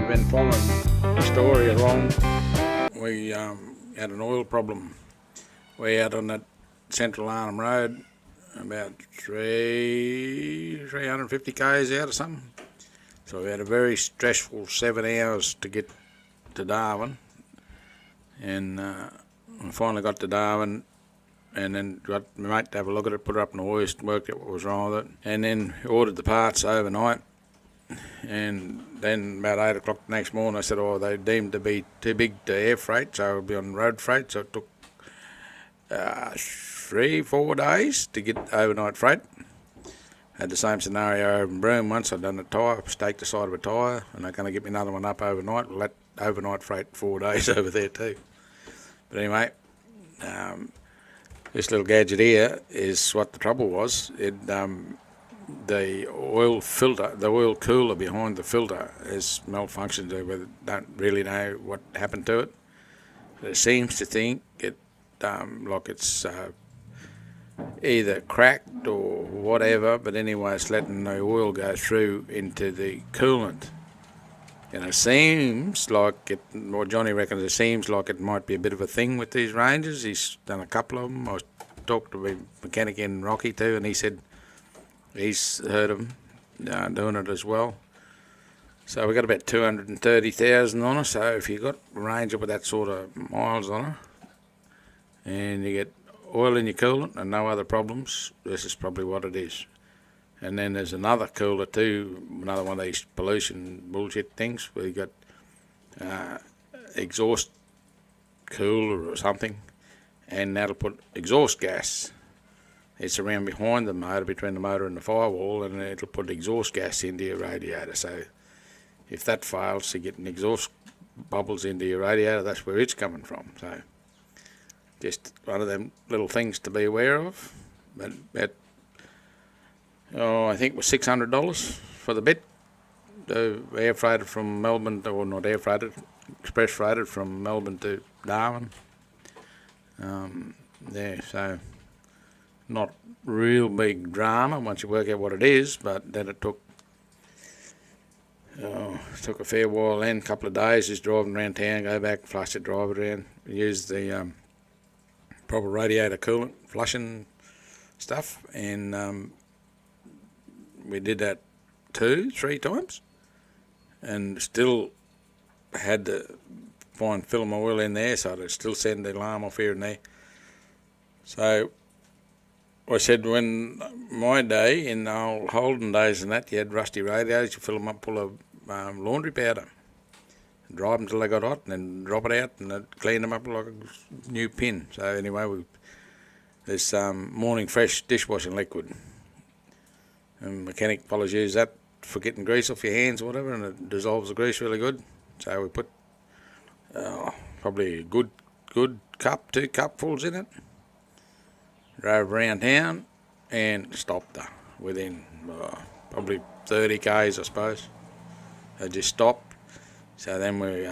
been following the story along, we had an oil problem. We out on that Central Arnhem Road, about 350 k's out or something. So we had a very stressful 7 hours to get to Darwin, and we finally got to Darwin, and then got my mate to have a look at it, put it up in the hoist, worked out what was wrong with it, and then ordered the parts overnight. And then about 8 o'clock the next morning, I said, they deemed to be too big to air freight, so it would be on road freight. So it took 3-4 days to get overnight freight. Had the same scenario over in Broome once. I'd done a tyre, staked the side of a tyre, and they're going to get me another one up overnight. We'll let overnight freight 4 days over there too. But anyway, this little gadget here is what the trouble was. The oil filter, the oil cooler behind the filter has malfunctioned. We don't really know what happened to it. It seems to think it like it's either cracked or whatever, but anyway, it's letting the oil go through into the coolant. And it seems like it, or Johnny reckons it seems like it might be a bit of a thing with these Rangers. He's done a couple of them. I talked to a mechanic in Rocky too, and he said he's heard of them doing it as well. So we got about 230,000 on it. So if you got a Ranger with that sort of miles on it, and you get oil in your coolant and no other problems, this is probably what it is. And then there's another cooler too, another one of these pollution bullshit things where you got exhaust cooler or something, and that'll put exhaust gas. It's around behind the motor, between the motor and the firewall, and it'll put exhaust gas into your radiator. So if that fails to get an exhaust bubbles into your radiator, that's where it's coming from. So just one of them little things to be aware of. But I think it was $600 for the bit. Air freighted from Melbourne, or not air freighted, express freighted from Melbourne to Darwin. So not real big drama once you work out what it is, but then it took a fair while then, a couple of days, just driving around town, go back, flush it, drive it around, use the proper radiator coolant, flushing stuff, and we did that 2-3 times, and still had to find film oil in there, so they'd still send the alarm off here and there. So I said, when my day, in the old Holden days and that, you had rusty radiators, you fill them up full of laundry powder, and drive them till they got hot, and then drop it out, and they'd clean them up like a new pin. So anyway, there's Morning Fresh dishwashing liquid, and mechanic fellas use that for getting grease off your hands or whatever, and it dissolves the grease really good. So we put probably a good cup, 2 cupfuls in it, drove around town and stopped her within probably 30 k's, I suppose. They just stopped. So then we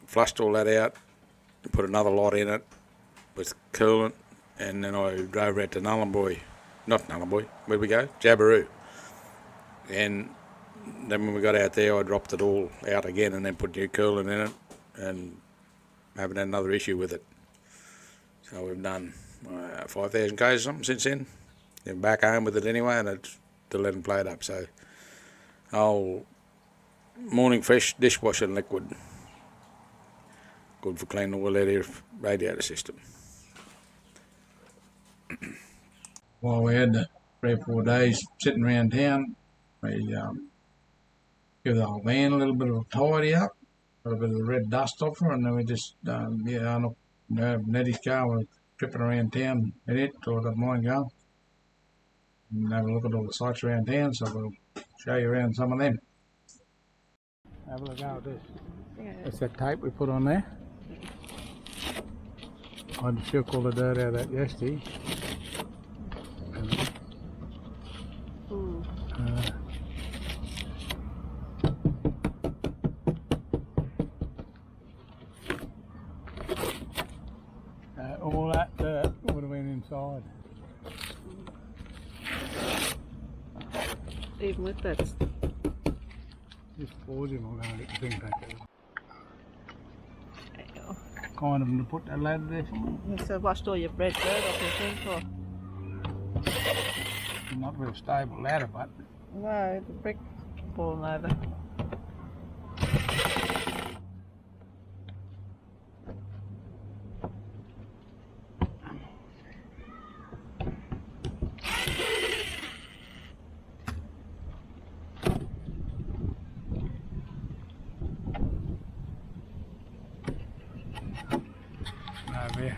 flushed all that out and put another lot in it with coolant, and then I drove out to where'd we go? Jabiru. And then when we got out there, I dropped it all out again and then put new coolant in it, and haven't had another issue with it. So we've done 5,000 k's or something since then. Then back home with it anyway, and it's still letting play it up. So, Morning Fresh dishwashing liquid, good for cleaning all out of your radiator system. Well, we had the 3 or 4 days sitting around town. We give the old van a little bit of a tidy up, got a bit of the red dust off her, and then we just, Nettie's car, we're tripping around town in it, till I got mine going, and have a look at all the sights around town, so we'll show you around some of them. Have a look at this. Yeah. That's that tape we put on there. I just shook all the dirt out of that yesterday. All that dirt would have been inside. Even with that Just pause him, I'm going to get the thing back there. There you go. Kind of him to put that ladder there for me. You so washed all your red dirt off your thing for. Not a real stable ladder, but No, the brick falling over. over there.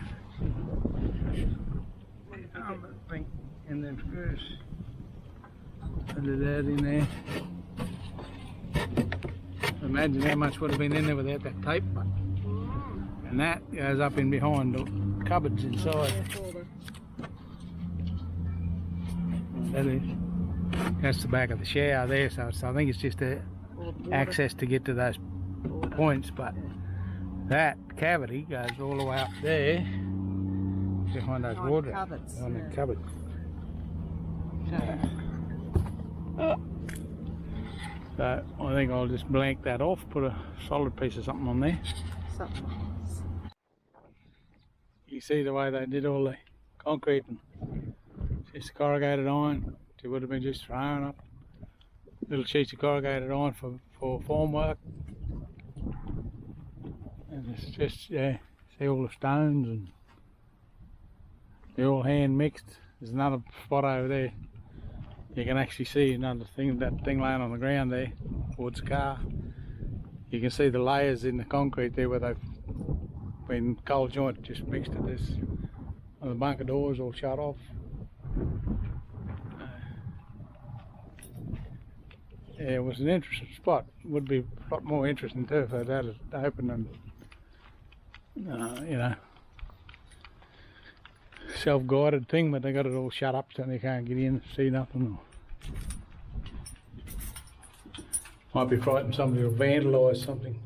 And then first, put that in there. Imagine how much would have been in there without that tape, but and that goes up in behind the cupboards inside. That is. That's the back of the shower there, so I think it's just access to get to those points, but that cavity goes all the way up there behind those water cupboards. behind the cupboard. So I think I'll just blank that off, put a solid piece of something on there. You see the way they did all the concrete and just corrugated iron. It would have been just thrown up little sheets of corrugated iron for formwork. And it's just, yeah, see all the stones and they're all hand mixed. There's another spot over there. You can actually see another thing, that thing laying on the ground there towards the car. You can see the layers in the concrete there where they've been cold joint just mixed to this. And the bunker doors all shut off. Yeah, it was an interesting spot. Would be a lot more interesting too if they'd had it open and, you know, self-guided thing, but they got it all shut up so they can't get in and see nothing. Might be frightened somebody will vandalise something.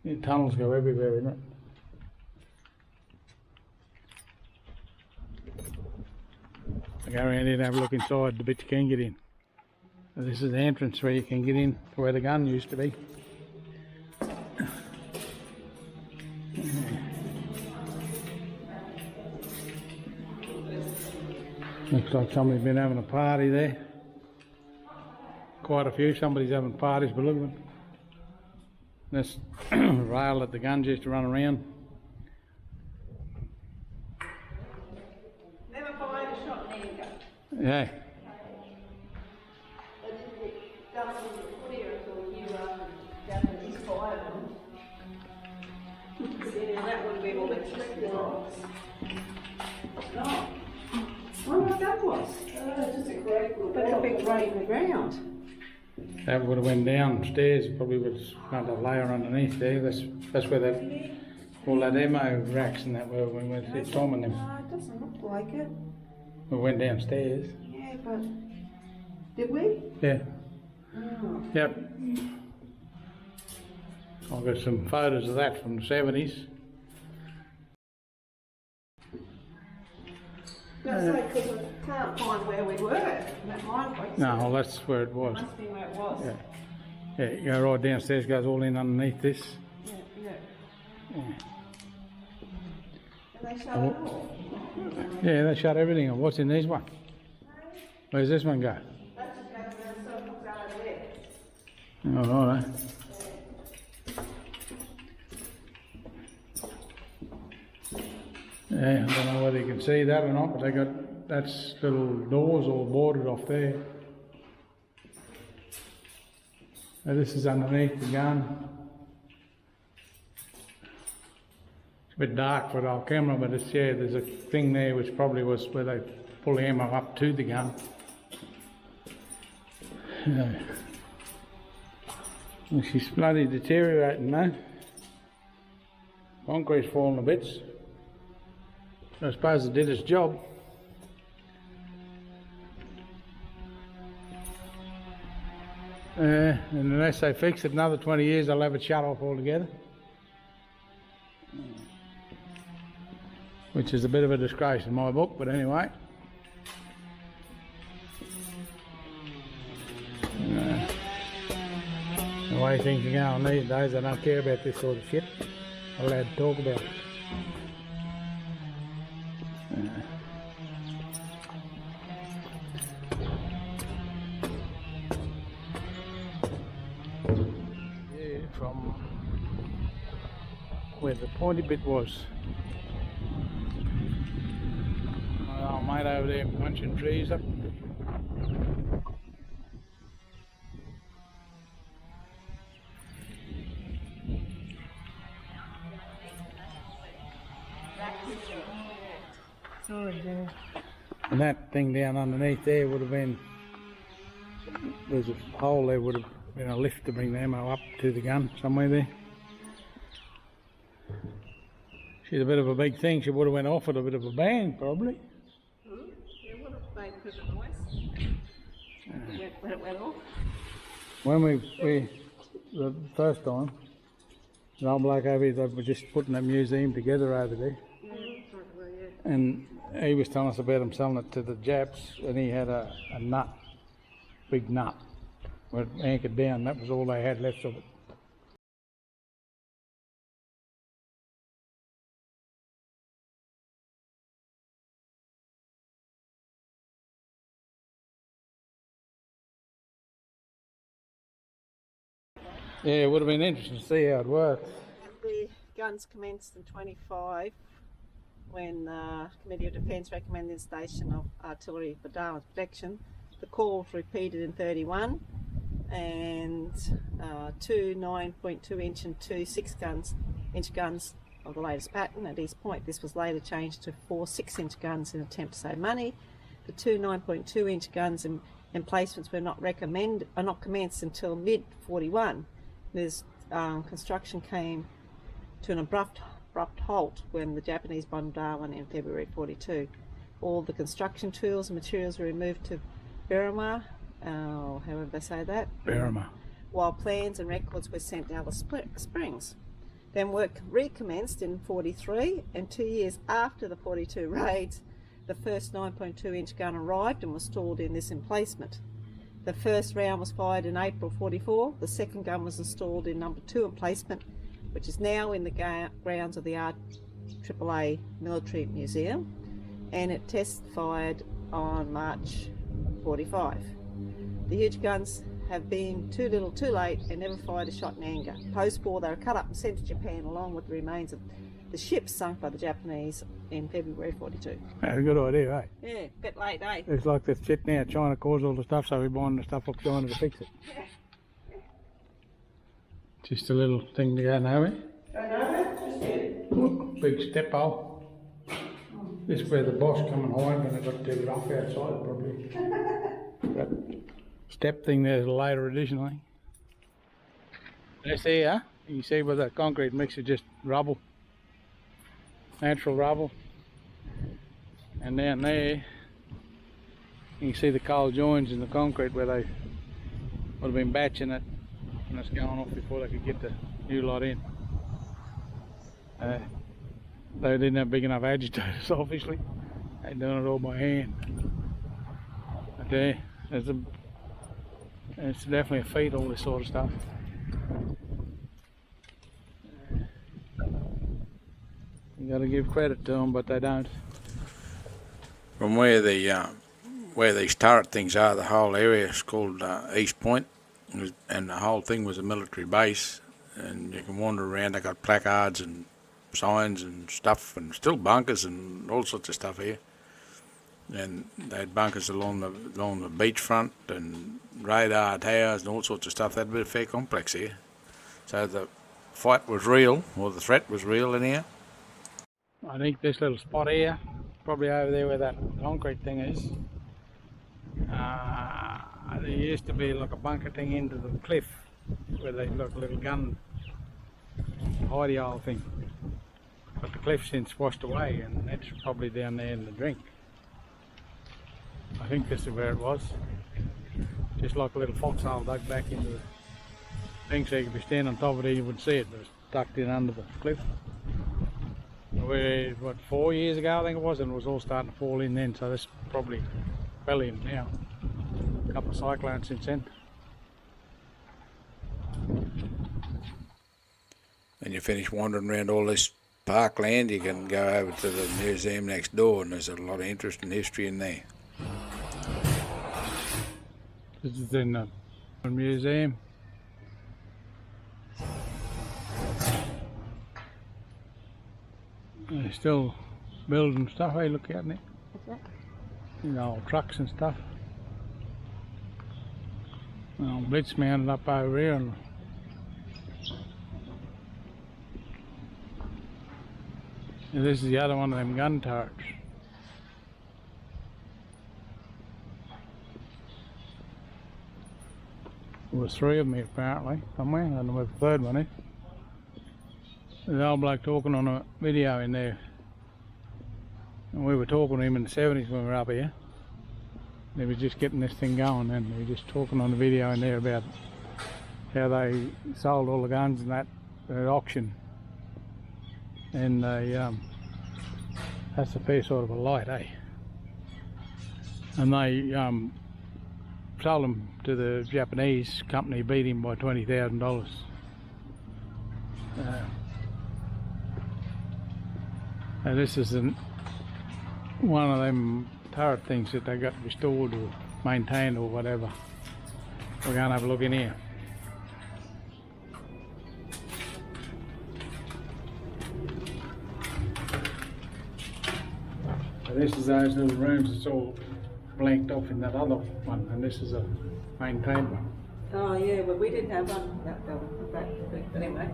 The tunnels go everywhere, isn't it? I go around here and have a look inside the bit you can get in. So this is the entrance where you can get in to where the gun used to be. Looks like somebody's been having a party there. Quite a few, somebody's having parties, but look at them. This rail that the guns used to run around. Never fired a shot in anger. Yeah. That would be all the trick was. No. I wonder what that was. Just a great little That's a big break in the ground. That would have went downstairs, probably was another layer underneath there. That's where that all that ammo racks and that were when we went to Tom and them. No, it doesn't look like it. We went downstairs. Yeah, but did we? Yeah. Oh. Yep. I've got some photos of that from the 70s. That's like because I can't find where we were. That mine place. No, well, that's where it was. Must be where it was. Yeah. Yeah, you go right downstairs, goes all in underneath this. Yeah, yeah. Yeah. And they shut it off. Yeah, they shut everything off. What's in this one? Where's this one go? That's just going to circles out of there. Oh, right. Yeah, I don't know whether you can see that or not, but they got that's little doors all boarded off there. Now this is underneath the gun. It's a bit dark for our camera, but it's, yeah, there's a thing there which probably was where they pull the ammo up to the gun. Yeah. Well, she's bloody deteriorating now. Concrete's falling to bits. I suppose it did its job. And unless they fix it another 20 years, they'll have it shut off altogether. Which is a bit of a disgrace in my book, but anyway. The way things are going these days, I don't care about this sort of shit. I'm allowed to talk about it. Yeah, from where the pointy bit was. My old mate over there punching trees up. And that thing down underneath there would have been, there's a hole there, would have been a lift to bring the ammo up to the gun somewhere there. She's a bit of a big thing, she would have went off with a bit of a bang probably. It would have made good noise. When it went off. When we the first time, the old bloke over here, they were just putting that museum together over there. And he was telling us about him selling it to the Japs, and he had a nut, big nut, where it anchored down. That was all they had left of it. Yeah, it would have been interesting to see how it worked. The guns commenced in 25 when the Committee of Defence recommended the installation of artillery for Darwin's protection. The call was repeated in 31, and two 9.2 inch and two 6-inch guns of the latest pattern. At East Point, this was later changed to 4 6-inch guns in an attempt to save money. The two 9.2 inch guns and emplacements were not commenced until mid 41. This construction came to an abrupt halt when the Japanese bombed Darwin in February 42. All the construction tools and materials were removed to Berrima, however they say that, Berrima. While plans and records were sent to Alice Springs. Then work recommenced in 43, and 2 years after the 42 raids, the first 9.2 inch gun arrived and was stored in this emplacement. The first round was fired in April 44. The second gun was installed in number 2 emplacement, which is now in the grounds of the RAAA Military Museum, and it test fired on March 45. The huge guns have been too little too late and never fired a shot in anger. Post-war they were cut up and sent to Japan along with the remains of the ships sunk by the Japanese in February 42. That's a good idea, eh? Yeah, bit late, eh? It's like this shit now, China caused all the stuff, so we're buying the stuff up China to fix it. Just a little thing to go nowhere. Big step hole. This is where the boss come and hide when they got too rough outside, probably. That step thing there's a later addition, I think. That's there, huh? You can see where that concrete mixture just rubble. Natural rubble. And down there, you can see the coal joins in the concrete where they would have been batching it, and it's going off before they could get the new lot in. They didn't have big enough agitators, obviously. They'd done it all by hand. But there, it's definitely a feat, all this sort of stuff. You got to give credit to them, but they don't. From where these turret things are, the whole area is called East Point, and the whole thing was a military base. And you can wander around. They got placards and signs and stuff, and still bunkers and all sorts of stuff here. And they had bunkers along the beachfront and radar towers and all sorts of stuff. They had a fair complex here. So the fight was real, or the threat was real in here. I think this little spot here, probably over there where that concrete thing is, there used to be like a bunker thing into the cliff where they got a little gun hidey hole thing. But the cliff's since washed away, and that's probably down there in the drink. I think this is where it was. Just like a little foxhole dug back into the thing, so you could be standing on top of it, you would see it, but it's tucked in under the cliff. What, 4 years ago I think it was, and it was all starting to fall in then, so this probably fell in now. A couple of cyclones since then. and you finish wandering around all this parkland, you can go over to the museum next door, and there's a lot of interest and history in there. This is in the museum. They're still building stuff. Hey, look out there. What's that? You know, trucks and stuff. Blitz mounted up over here, and this is the other one of them gun turrets. There was 3 of them here apparently, somewhere. I don't know where the 3rd one is. There's an old bloke talking on a video in there. And we were talking to him in the 70s when we were up here. He was just getting this thing going, and he was just talking on the video in there about how they sold all the guns and that at auction. And they, that's a fair sort of a light, eh? And they sold them to the Japanese company, beat him by $20,000. And this is one of them turret things that they got restored or maintained or whatever. We're going to have a look in here. So this is those little rooms. It's all blanked off in that other one, and this is a maintained one. Oh yeah, but we didn't have one. But anyway.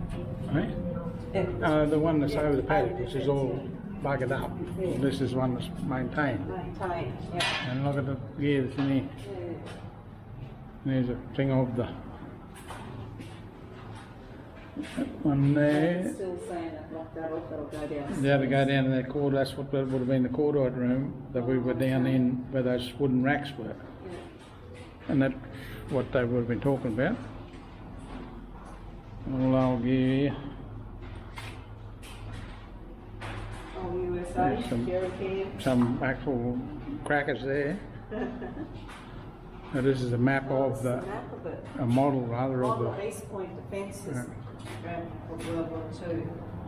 Right? Yeah. The one that's over the paddock, which is all buggered up. Yeah. This is one that's maintained. Maintained, yeah. And look at the gear that's in here. There's a thing of the one there. Still saying it, lock that off, that'll go down. The other go down to that corridor. That's what would have been the corridor room that we were down in, where those wooden racks were. Yeah. And that's what they would have been talking about. All old gear. Oh, USA, Some- Jerry Cam. Some actual crackers there. Now this is a map of the, Map of it. a model rather of Model the. East Point Defence System from World War II.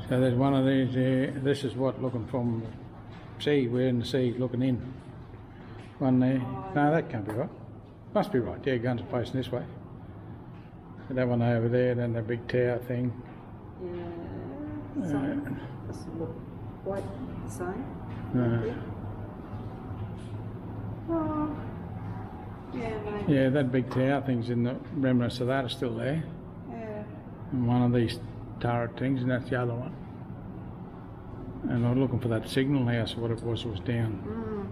So there's one of these here. This is what looking from the sea. We're in the sea looking in. One there. No, that can't be right. Must be right. Yeah, guns are facing this way. So that one over there, then the big tower thing. Yeah. Some doesn't look quite the same. Oh. Yeah, maybe. Yeah, that big tower thing's in the remnants of that are still there. Yeah. And one of these turret things, and that's the other one. And I'm looking for that signal house, what it was down.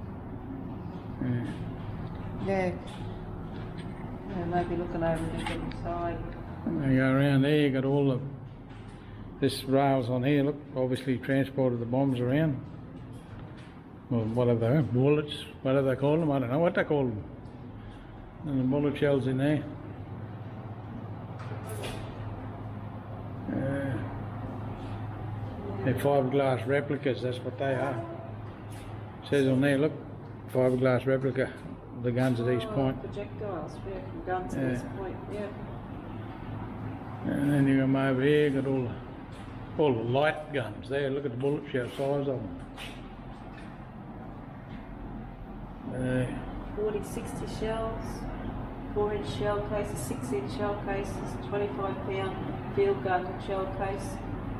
Yeah. Yeah, maybe looking over the different side. And you go around there, you got all the this rails on here. Look, obviously transported the bombs around. Well, whatever they are, bullets, whatever they call them. I don't know what they call them. And the bullet shells in there. They're fiberglass replicas, that's what they are. Says on there, look, fiberglass replica of the guns at East Point. Projectiles, yeah, from guns at East Point, yeah. And then you come over here, got all the light guns there. Look at the bullet shell size of them. 40, 60 shells, 4-inch shell cases, 6-inch shell cases, 25-pound field gun shell case,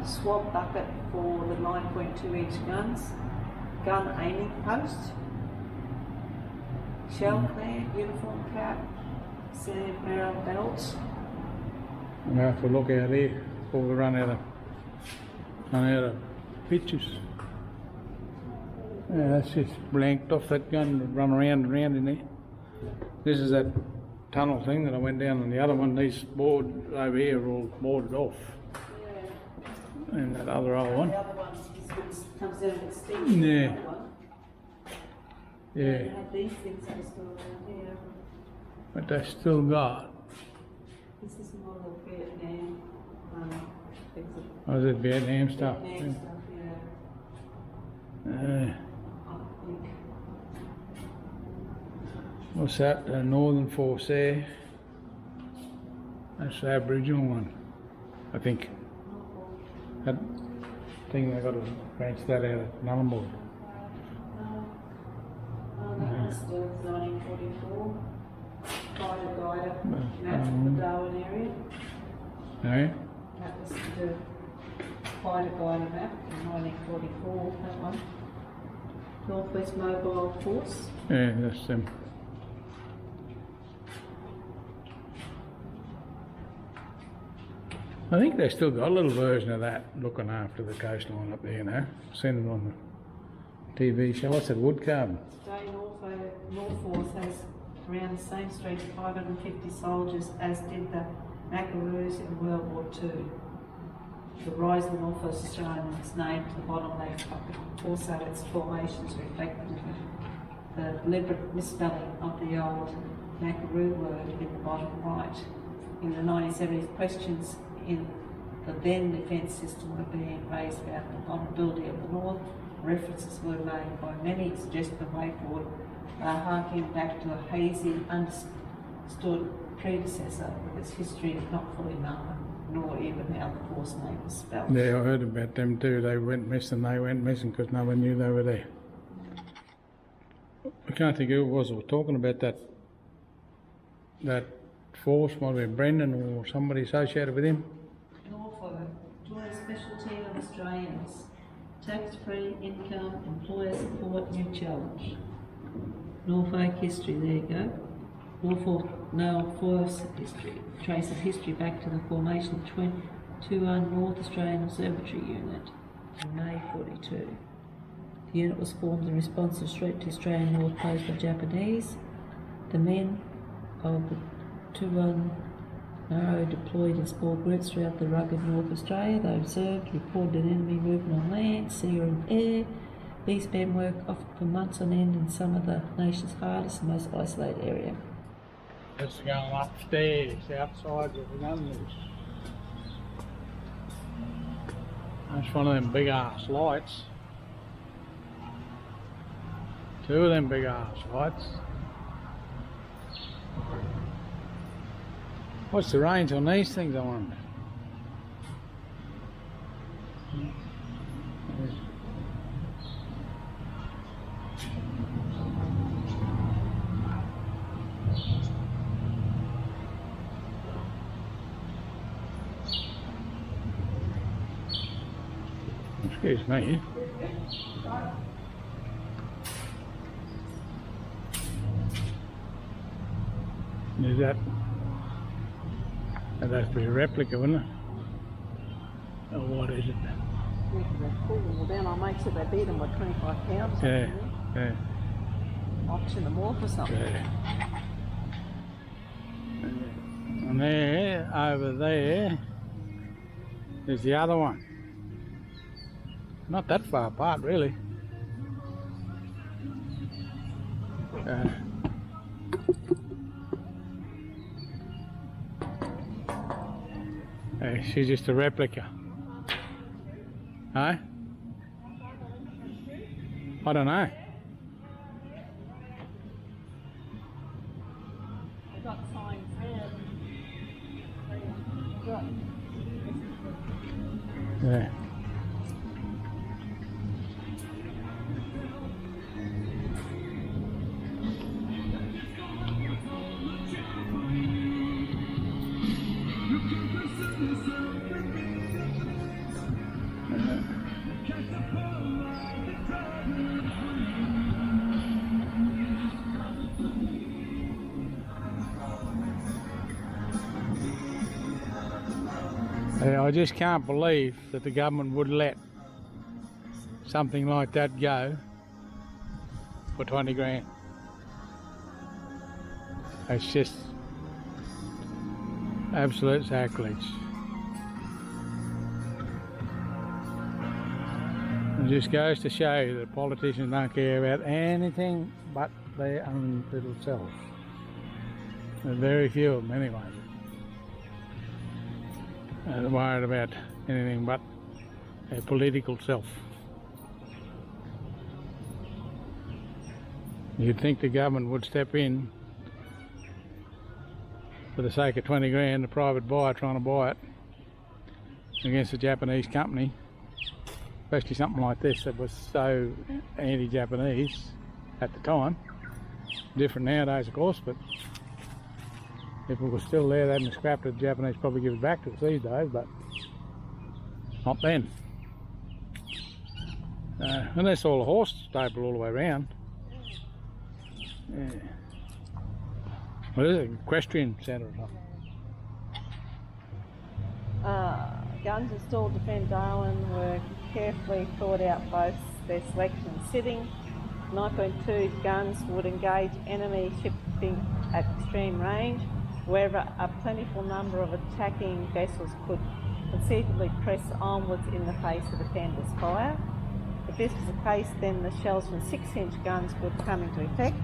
swab bucket for the 9.2-inch guns, gun aiming post, shell clamp, uniform cap, sand barrel belts. I'm going to have to look out here before we run out of pictures. Yeah, that's just blanked off that gun, run around and around in there. This is that tunnel thing that I went down, and the other one, these boards over here are all boarded off. Yeah. And that other old one. The other one comes down with steep. Yeah. That one. Yeah, They have these things that are still around here. but they still got. This is more of Vietnam things of Was it Vietnam stuff? Vietnam stuff, yeah. Uh, I think. what's that? The Northern Force there. That's the Aboriginal one, I think. That thing they got to branch that out at Nullarbor. That was the 1944 guide map for the Darwin area. No? That was the Fighter Guide map in 1944, that one. Northwest Mobile Force. Yeah, that's them. I think they still got a little version of that looking after the coastline up there, you know. Seen it on the TV show. What's it, wood carving? Today North Force has around the same street 550 soldiers as did the Mackaroos in World War II. The rise of the North West Australian is named to the bottom left, but also its formations reflected the deliberate misspelling of the old Mackaroo word in the bottom right. In the 1970s, questions in the then defence system were being raised about the vulnerability of the North. References were made by many suggesting the way forward, harking back to a hazy, understood predecessor with its history not fully known, nor even how the force name was spelled. Yeah, I heard about them too. They went missing because no one knew they were there. I can't think who it was that was talking about that force, might have been Brendan or somebody associated with him. Norfolk, join a special team of Australians. Tax-free income, employer support, new challenge. Norfolk history, there you go. Norfolk Force history, traces history back to the formation of 21 North Australian Observatory Unit in May 42. The unit was formed in response to Australian North posed by Japanese. The men of the 21 Narrow deployed in small groups throughout the rugged North Australia. They observed, reported an enemy movement on land, sea or in air. These men worked often for months on end in some of the nation's hardest and most isolated area. It's going upstairs, outside of the guns. That's one of them big ass lights. Two of them big ass lights. What's the range on these things, I wonder? Excuse me. Is that? That'd be a replica, wouldn't it? Oh, what is it? Yeah, they're pulling them down. I'll make sure they beat them by 25 pounds. Yeah, yeah, Auction them off or something. yeah. And there, over there, is the other one. Not that far apart, really. She's just a replica. Huh? I don't know. They've got signs there. Yeah. I just can't believe that the government would let something like that go for 20 grand. It's just absolute sacrilege. It just goes to show you that politicians don't care about anything but their own little selves. There are very few of them anyway. They're worried about anything but their political self. You'd think the government would step in for the sake of 20 grand, a private buyer trying to buy it. against a Japanese company, especially something like this that was so anti-Japanese at the time. Different nowadays, of course, but if it was still there, they hadn't scrapped it, the Japanese probably give it back to us these days, but not then. And that's all a horse stable all the way around. Yeah. Well, it is an equestrian centre or something. Guns installed to defend Darwin were carefully thought out, both their selection and sitting. 9.2 guns would engage enemy shipping at extreme range, wherever a plentiful number of attacking vessels could conceivably press onwards in the face of defenders' fire. If this was the case, then the shells from 6-inch guns would come into effect.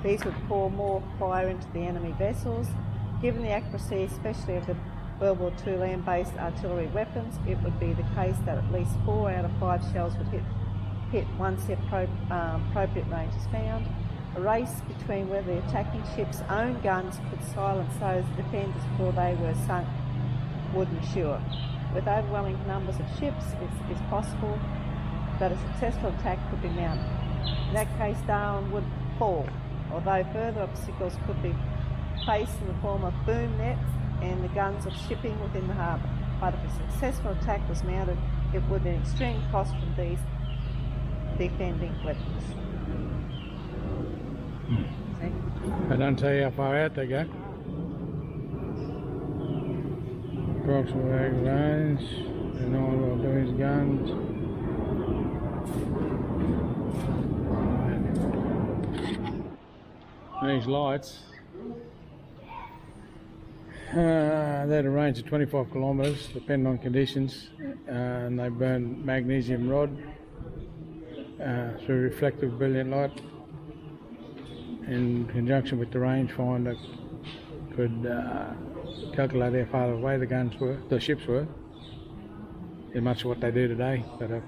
These would pour more fire into the enemy vessels. Given the accuracy, especially of the World War II land-based artillery weapons, it would be the case that at least 4 out of 5 shells would hit once the appropriate range is found. A race between whether the attacking ship's own guns could silence those defenders before they were sunk would ensure. With overwhelming numbers of ships, it is possible that a successful attack could be mounted. In that case, Darwin would fall, although further obstacles could be faced in the form of boom nets and the guns of shipping within the harbour. But if a successful attack was mounted, it would be an extreme cost from these defending weapons. I don't tell you how far out they go. Approximate range, and all of these guns. These lights, they had a range of 25 kilometres, depending on conditions, and they burn magnesium rod through reflective brilliant light. In conjunction with the rangefinder, could calculate how far away the ships were. They're much what they do today, got a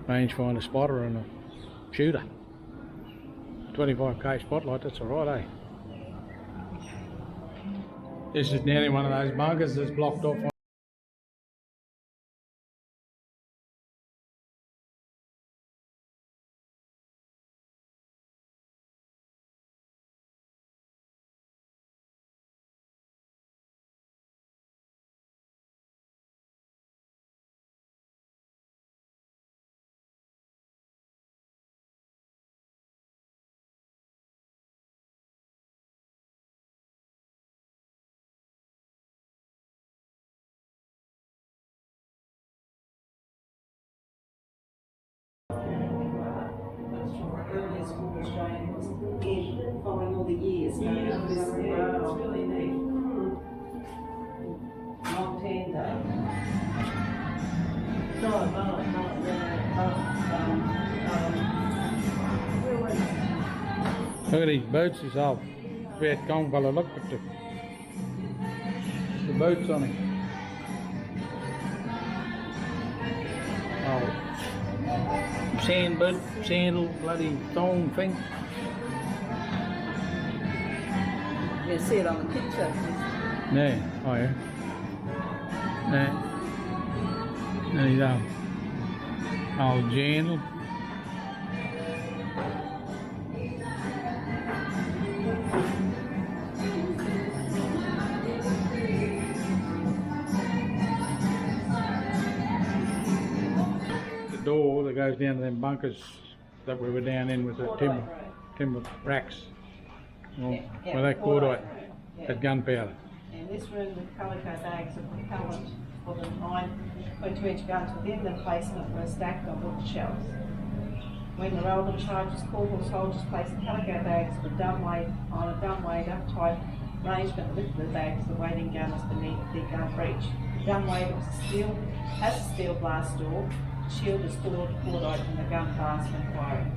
rangefinder spotter and a shooter. 25k spotlight, that's alright, eh? This is nearly one of those bunkers that's blocked off. Earlier school Australian was in following all the years. So it's really neat. Long tender. Look at these boats yourself. Viet Cong fella, look at the boats on it. Oh. Sandboat, sandal, bloody thong thing. You see it on the picture. Yeah, oh yeah. There you go. Old Jandal. Door that goes down to them bunkers that we were down in with the timber racks. Well, where they cordite at gunpowder. In this room, the calico bags of propellant for the 9.2-inch guns within the placement were stacked on wooden shelves. When the relevant charge was called, the soldiers placed the calico bags on a dumbwaiter type arrangement and lifted the bags to the waiting gunners beneath the gun breech. The dumbwaiter has a steel blast door. Shield is stored cordite when the gun passed when firing.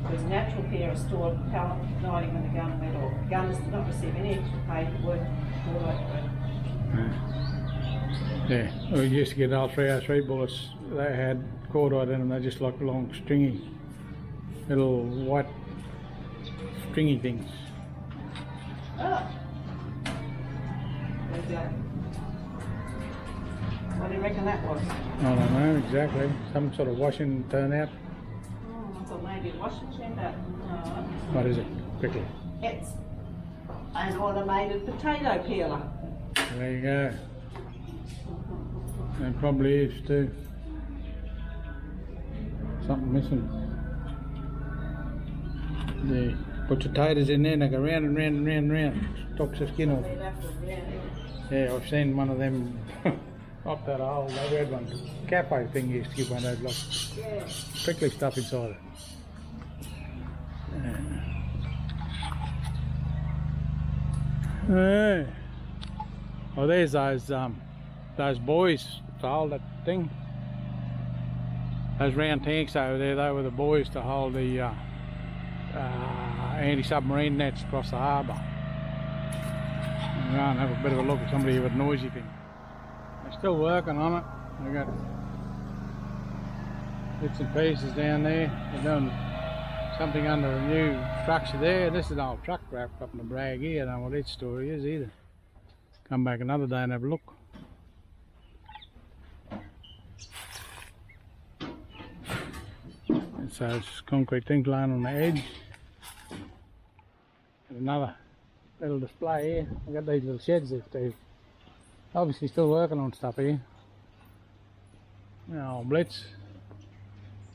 There was a natural pair of stored propellant igniting when the gun went off. The gunners did not receive any extra pay for work cordite. Yeah, we used to get old 303 bullets. They had cordite in them. They just like long, stringy, little white, stringy things. Oh. There you go. What do you reckon that was? I don't know exactly. Some sort of washing turnout. I thought maybe washing turned out. No. What is it? Quickly. It's an automated potato peeler. There you go. It probably is too. Something missing. Yeah. Put potatoes in there and they go round and round and round and round. Stops the skin off. Yeah, I've seen one of them up that hole, that red one. Cafe thing used to give one of those prickly stuff inside it. Yeah. Oh, there's those buoys to hold that thing. Those round tanks over there, they were the buoys to hold the anti-submarine nets across the harbour. Go and have a bit of a look at somebody with a noisy thing. They're still working on it. They got bits and pieces down there. They're doing something under a new structure there. This is an old truck wrapped up in a brag here. I don't know what its story is either. Come back another day and have a look. It's those concrete things lying on the edge. And another little display here. I've got these little sheds there too. Obviously still working on stuff here. Oh, Blitz.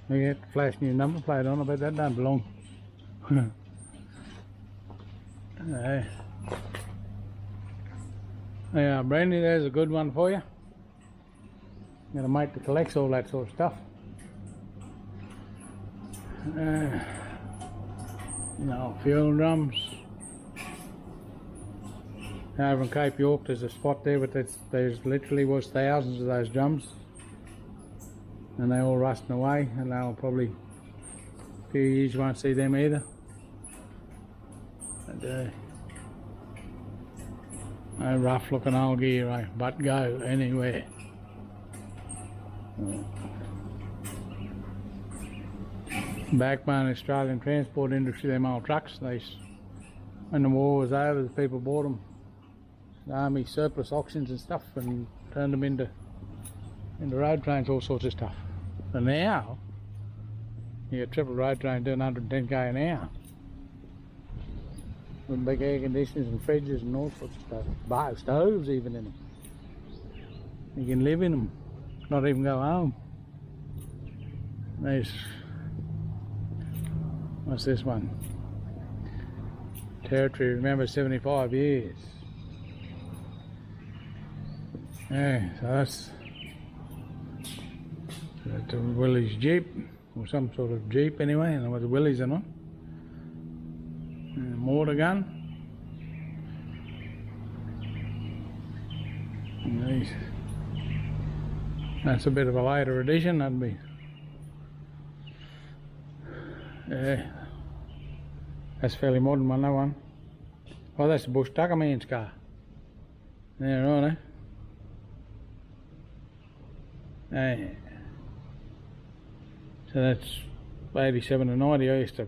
We get flash new number plate on, I bet that don't belong. Yeah. Yeah, Brandy, there's a good one for you. Got a mate that collects all that sort of stuff. Fuel drums. Over in Cape York there's a spot there, but there's literally was thousands of those drums. And they all rusting away, and they'll probably, a few years you won't see them either. But, no rough looking old gear, eh? But go anywhere. Backbone of the Australian transport industry, them old trucks. When the war was over, the people bought them, the army surplus auctions and stuff, and turned them into road trains, all sorts of stuff. And now, you got triple road train doing 110k an hour. With big air conditioners and fridges and all sorts of stuff. Stoves even in them. You can live in them, not even go home. There's, what's this one? Territory, remember 75 years. Yeah, so that's a Willys Jeep, or some sort of Jeep anyway. I don't know whether Willys or not. Mortar gun. And these. That's a bit of a later edition, that'd be. Yeah. That's a fairly modern one, that one. Oh, that's the Bush Tucker man's car. Yeah, right, eh? Yeah. So that's 87 and 90. I used to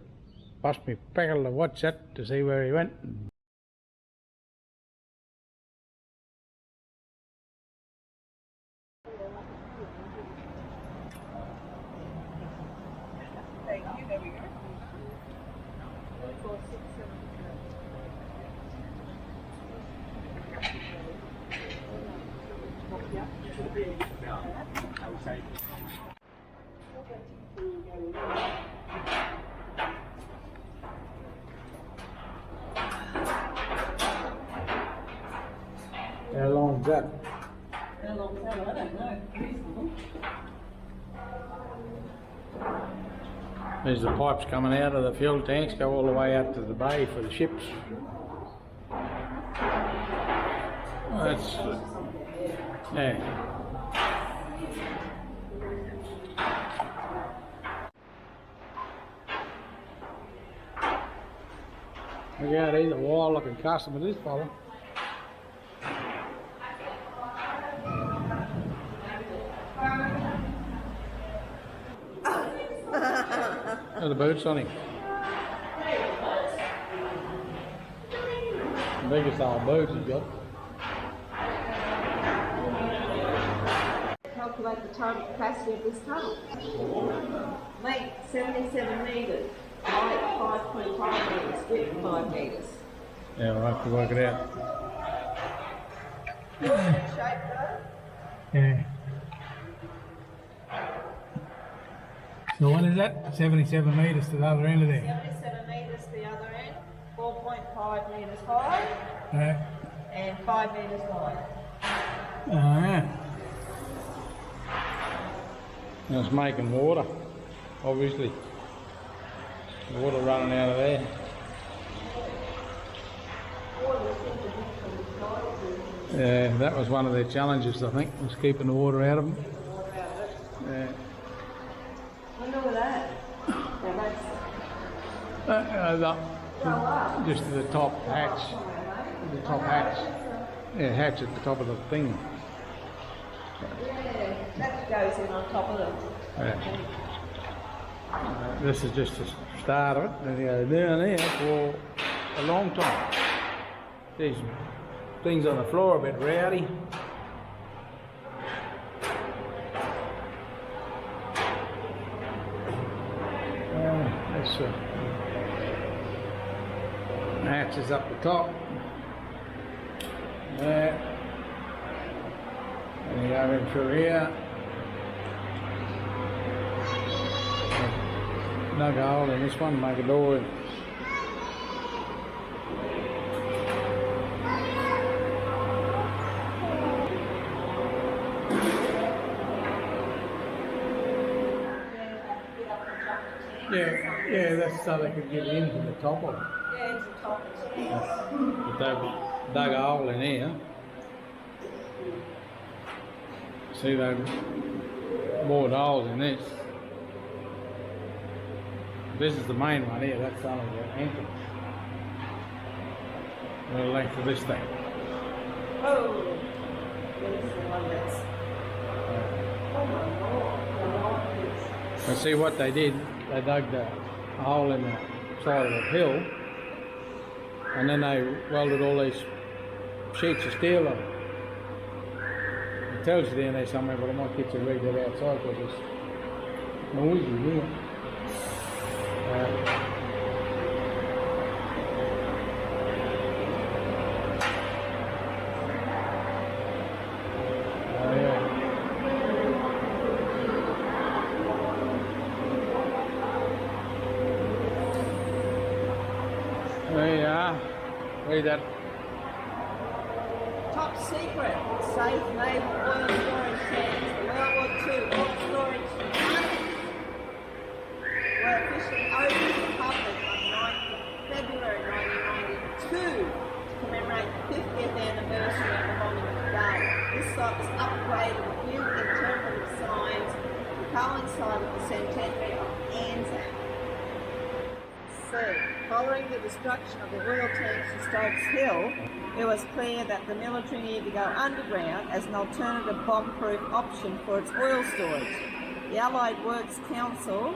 bust me peckle to watch that to see where he went. Thank you, there we go. How long is that? How long is that? I don't know. Reasonable. There's the pipes coming out of the fuel tanks, go all the way out to the bay for the ships. That's, yeah. Look out, he's a wild looking customer, this fella. Look at the boots on him. The biggest old boots he's got. calculate the total capacity of this tunnel. Length 77 metres, height 5.5 metres, width 5 metres. Yeah, we'll have to work it out. Shape though? Yeah. So what is that? 77 metres to the other end of there. 77 metres to the other end, 4.5 metres high Yeah. and 5 metres wide. Yeah. And it's making water, obviously. Water running out of there. Yeah, that was one of their challenges, I think, was keeping the water out of them. Yeah. Wonder with that. Yeah, that's Just the top hatch. The top hatch. Yeah, hatch at the top of the thing. yeah, that goes in on top of it. Yeah. This is just the start of it. Then you go down there for a long time. These things on the floor are a bit rowdy. That's hatches up the top. There. And you go in through here. Dug a hole in this one, make a door. Yeah, that's so they could get into the top of it. Yeah, it's the top of it. But they've dug a hole in here. See, they've bored holes in this. This is the main one here, that's only the entrance. The length of this thing. Oh, this is the one that's. Oh my God. But see what they did, they dug a hole in the side of the hill and then they welded all these sheets of steel on it. It tells you down there somewhere, but I might get you to read that outside because it's noisy here. There you are. Read that. Top secret, safe naval oil storage tanks. World War II oil storage tanks were officially opened to the public on 9th February 1992 to commemorate the 50th anniversary of the bombing of Darwin. This site was upgraded with new interpretive signs to coincide with the centenary of Anzac. C. Following the destruction of the oil tanks in Stokes Hill, it was clear that the military needed to go underground as an alternative bomb-proof option for its oil storage. The Allied Works Council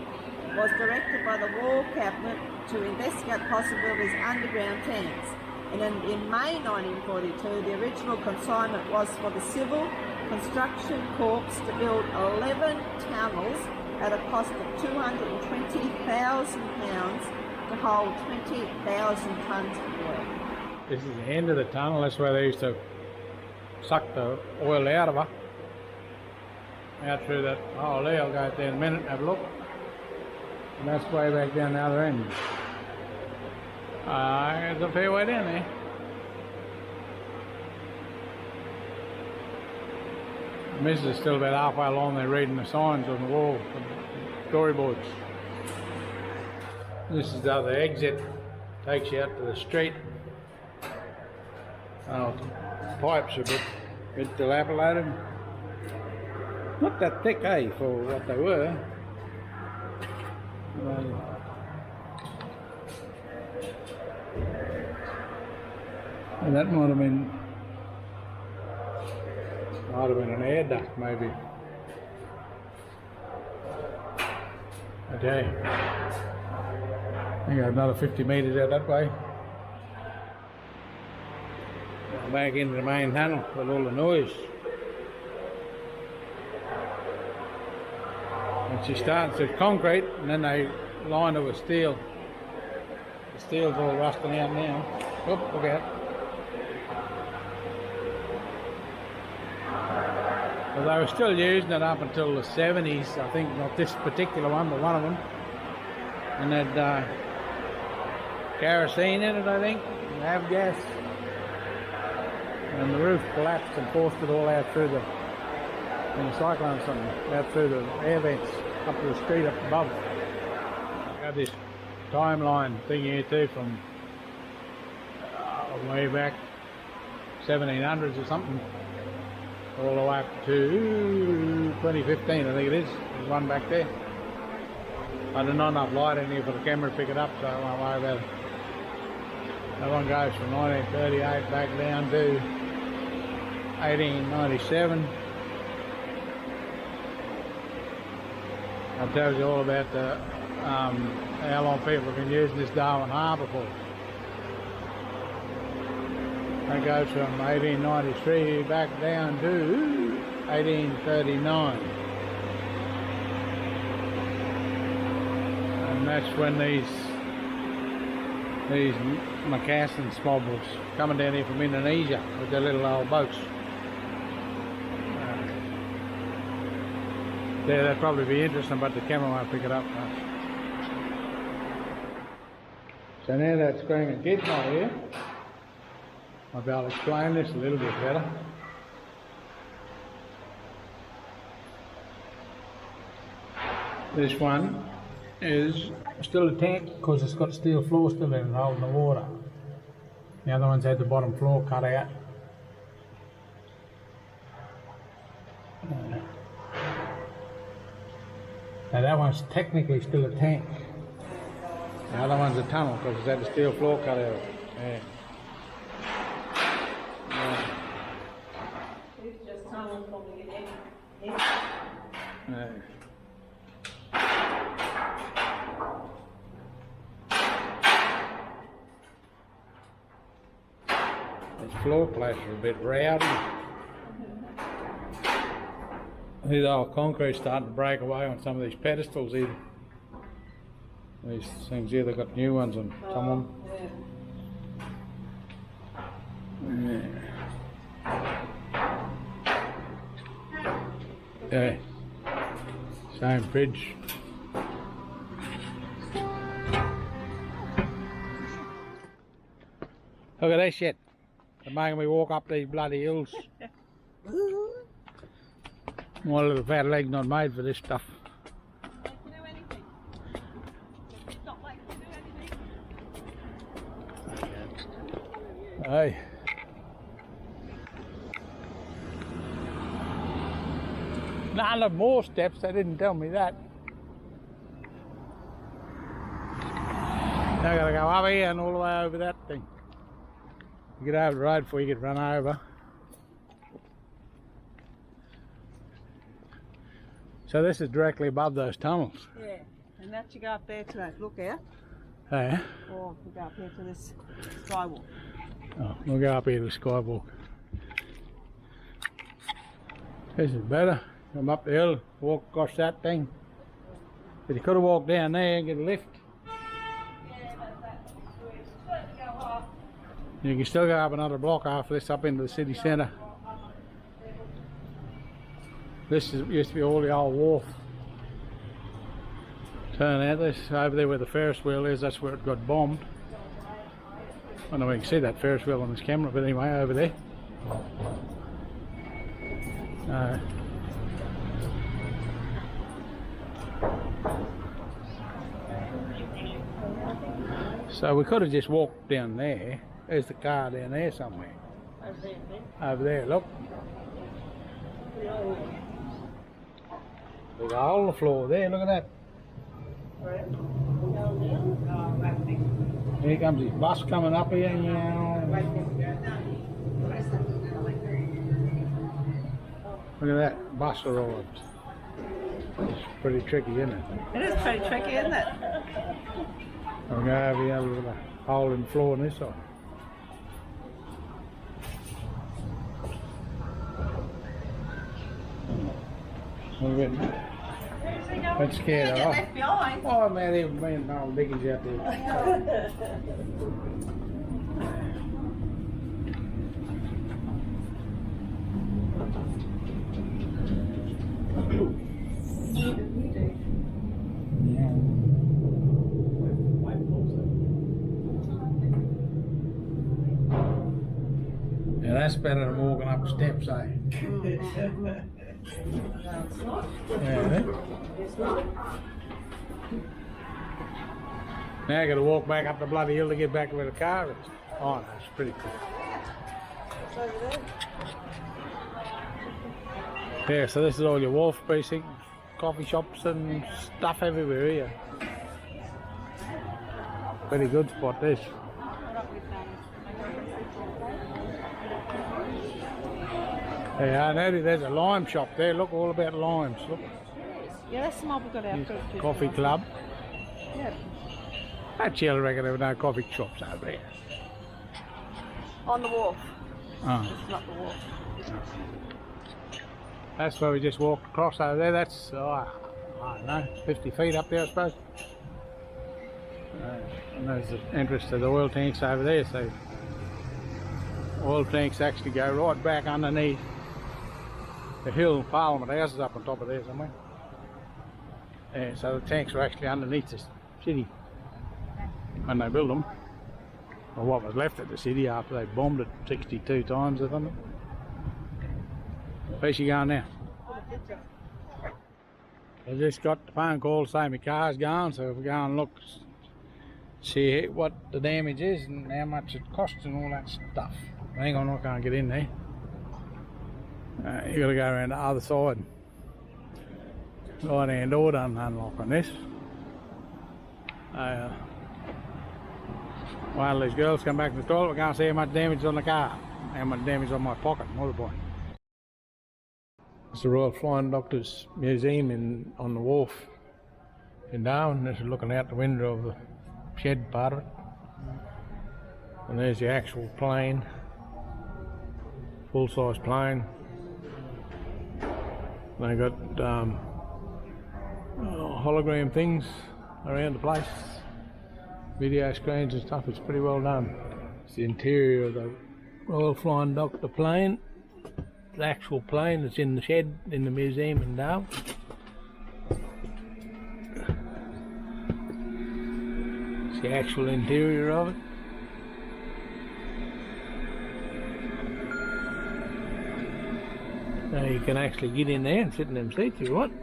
was directed by the War Cabinet to investigate possibilities of underground tanks. And in May 1942, the original consignment was for the Civil Construction Corps to build 11 tunnels at a cost of £220,000 to hold 20,000 tonnes of oil. This is the end of the tunnel. That's where they used to suck the oil out of her. Out through that hole there. I'll go out there in a minute and have a look. And that's way back down the other end. There's a fair way down there. The missus is still about halfway along there reading the signs on the wall, the storyboards. This is the other exit. Takes you out to the street. Oh, the pipes are a bit dilapidated. Not that thick, eh, for what they were. And that might have been an air duct, maybe. Okay. I think another 50 metres out that way. Back into the main tunnel with all the noise. She starts with concrete and then they line it with steel. The steel's all rusting out now. Oop, look out. Well, they were still using it up until the 70s, I think, not this particular one, but one of them. And had kerosene in it, I think, and avgas. And the roof collapsed and forced it all out through the, in a cyclone or something, out through the air vents up to the street up above. I got this timeline thing here too from way back 1700s or something, all the way up to 2015, I think it is. There's one back there. I did not enough light in here for the camera to pick it up, so I won't worry about it. That one goes from 1938 back down to 1897. That tells you all about the, how long people have been using this Darwin Harbour for. That goes from 1893 back down to 1839. And that's when these Macassan mob was coming down here from Indonesia with their little old boats. Yeah, that'd probably be interesting, but the camera won't pick it up. So now that Screaming Kid's not here, I'll be able to explain this a little bit better. This one is still a tank because it's got steel floor still in it holding the water. The other one's had the bottom floor cut out. Now that one's technically still a tank. The other one's a tunnel because it's had the steel floor cut out. Yeah. It's just tunnel probably in Yeah. These floor plates are a bit rowdy. These old concrete's starting to break away on some of these pedestals here. These things here, they've got new ones on some of them. Yeah. Same bridge. Look at this shit. They're making me walk up these bloody hills. My little fat leg's not made for this stuff. Hey. None of more steps, they didn't tell me that. Now I gotta go up here and all the way over that thing. You get over the road before you get run over. So this is directly above those tunnels. Yeah, and that you go up there to that lookout, Yeah. or you go up here to this skywalk. Oh, we'll go up here to the skywalk. This is better. Come up the hill, walk across that thing. But you could have walked down there and get a lift. You can still go up another block after this up into the city centre. This used to be all the old wharf. Turn out this over there where the Ferris wheel is, that's where it got bombed. I don't know if you can see that Ferris wheel on this camera, but anyway, over there. So we could have just walked down there. There's the car down there somewhere. Over there, look. There's a hole in the floor there, look at that. Here comes his bus coming up here. Look at that, bus arrived. It's pretty tricky, isn't it? It is pretty tricky, isn't it? I'll go over here with a hole in the floor on this side. Look at that. But scared Get of left behind. Oh man, even me and Noel Dickens out there. Yeah, that's better than walking up steps, eh? Yeah, now I got to walk back up the bloody hill to get back where the car is. Oh, no, it's pretty cool. Yeah, so this is all your wharf precinct, coffee shops and stuff everywhere here. Pretty good spot this. Yeah, there's a lime shop there. Look, all about limes. Look, Yeah, that's the mob we got out for. coffee club. Yeah. Actually, I reckon there were no coffee shops over there. On the wharf. Oh. It's not the wharf. That's where we just walked across over there. That's, I don't know, 50 feet up there, I suppose. And there's the entrance to the oil tanks over there. So, oil tanks actually go right back underneath the hill. Parliament House is up on top of there somewhere. Yeah, so the tanks were actually underneath the city when they built them. Or what was left of the city after they bombed it 62 times or something. Where's she going now? I just got the phone call saying my car's gone, so if we go and look, see what the damage is and how much it costs and all that stuff. Hang on, I can't get in there. You gotta go around the other side. Right hand door doesn't unlock on this. While these girls come back to the toilet, we're going to see how much damage is on the car, how much damage on my pocket, motorbike. It's the Royal Flying Doctors Museum on the wharf in Darwin. This is looking out the window of the shed part of it. And there's the actual plane, full-size plane. They got hologram things around the place, video screens and stuff. It's pretty well done. It's the interior of the Royal Flying Doctor plane. The actual plane that's in the shed in the museum in Darwin. It's the actual interior of it. Now you can actually get in there and sit in them seats if you want.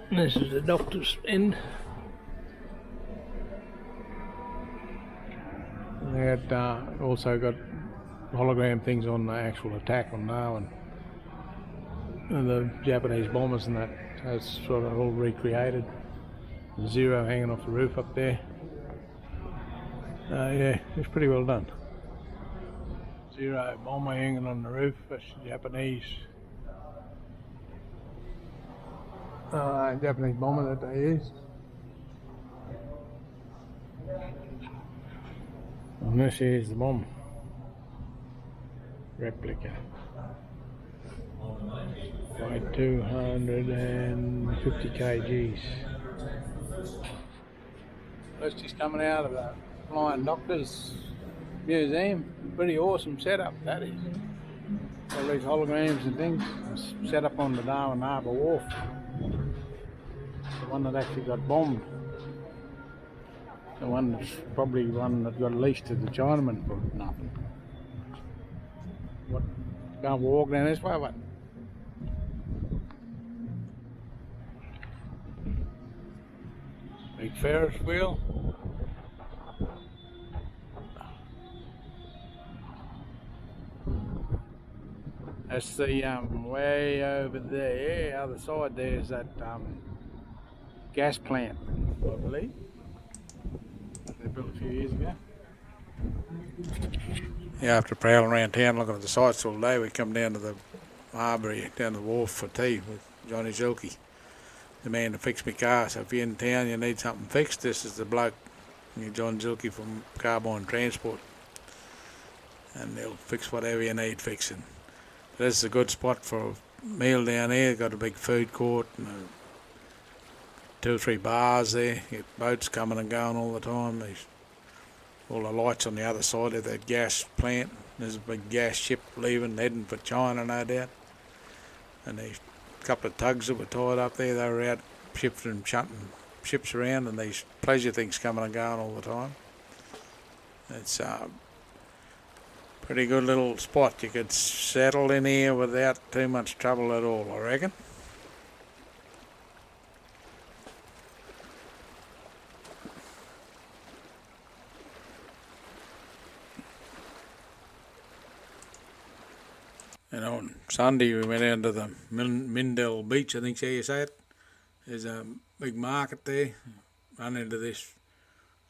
And this is the doctor's end. And they had also got hologram things on the actual attack on Darwin. And the Japanese bombers and that. So it's sort of all recreated. The Zero hanging off the roof up there. Yeah, it's pretty well done. Zero bomber hanging on the roof. That's the Japanese. Japanese bomber that they used. And this is the bomb. Replica. By 250 kgs. That's just coming out of the Flying Doctors Museum. Pretty awesome setup, that is. All these holograms and things. It's set up on the Darwin Harbour Wharf. The one that actually got bombed. The one that's probably one that got leased to the Chinaman for nothing. What? Can't walk down this way, what? Big Ferris wheel. That's the way over there, other side there's that gas plant, I believe. They built a few years ago. Yeah, after prowling around town looking at the sights all day, we come down to the harbour, down the wharf for tea with Johnny Zilke, the man that fixed my car. So if you're in town, you need something fixed, this is the bloke, John Zilke from Carbine Transport, and they'll fix whatever you need fixing. This is a good spot for a meal down here. Got a big food court and a 2 or 3 bars there. You get boats coming and going all the time. There's all the lights on the other side of that gas plant. There's a big gas ship leaving, heading for China, no doubt. And there's a couple of tugs that were tied up there. They were out shunting ships around, and these pleasure things coming and going all the time. It's a pretty good little spot. You could settle in here without too much trouble at all, I reckon. And on Sunday we went down to the Mindell Beach, I think's how you say it. There's a big market there. Run into this,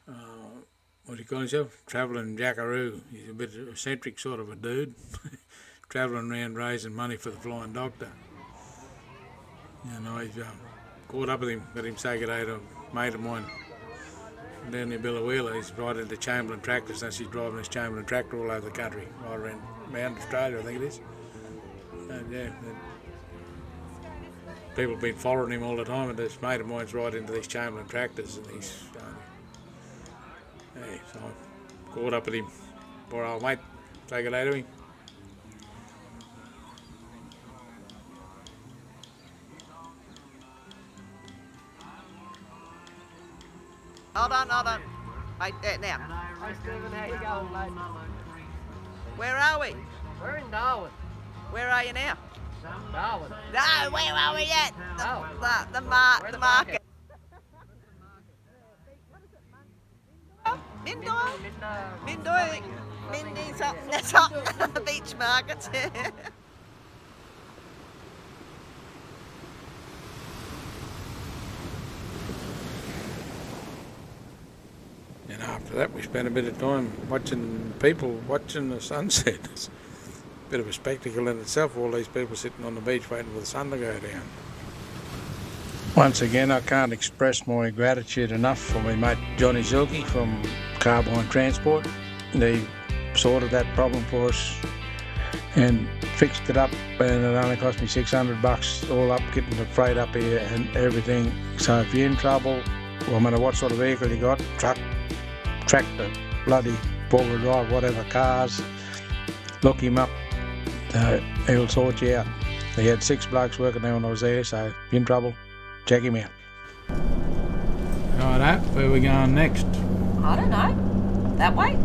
what do you call himself? Travelling jackaroo. He's a bit eccentric sort of a dude. Travelling around raising money for the Flying Doctor. You know, he's caught up with him, got him say good day to a mate of mine down near Billawheeler. He's riding the Chamberlain tractor since he's driving his Chamberlain tractor all over the country, right around Australia, I think it is. And yeah, people have been following him all the time, and this mate of mine's right into these Chamberlain tractors, and he's hey, so I caught up with him. Poor old mate, say good day to him. Hold on. Wait, now. Hi Stephen, how you going, mate? Where are we? We're in Darwin. Where are you now? Darwin. No, where are we at? The market. Mindy something. Beach markets. And after that we spent a bit of time watching the sunset. It's a bit of a spectacle in itself, all these people sitting on the beach waiting for the sun to go down. Once again, I can't express my gratitude enough for my mate Johnny Zilke from Carbine Transport. They sorted that problem for us and fixed it up, and it only cost me $600 all up, getting the freight up here and everything. So if you're in trouble, no matter what sort of vehicle you got, truck, tractor, bloody four-wheel drive, whatever, cars, look him up. He'll sort you out. He had 6 blokes working there when I was there, so if you're in trouble, check him out. Righto, where are we going next? I don't know. That way?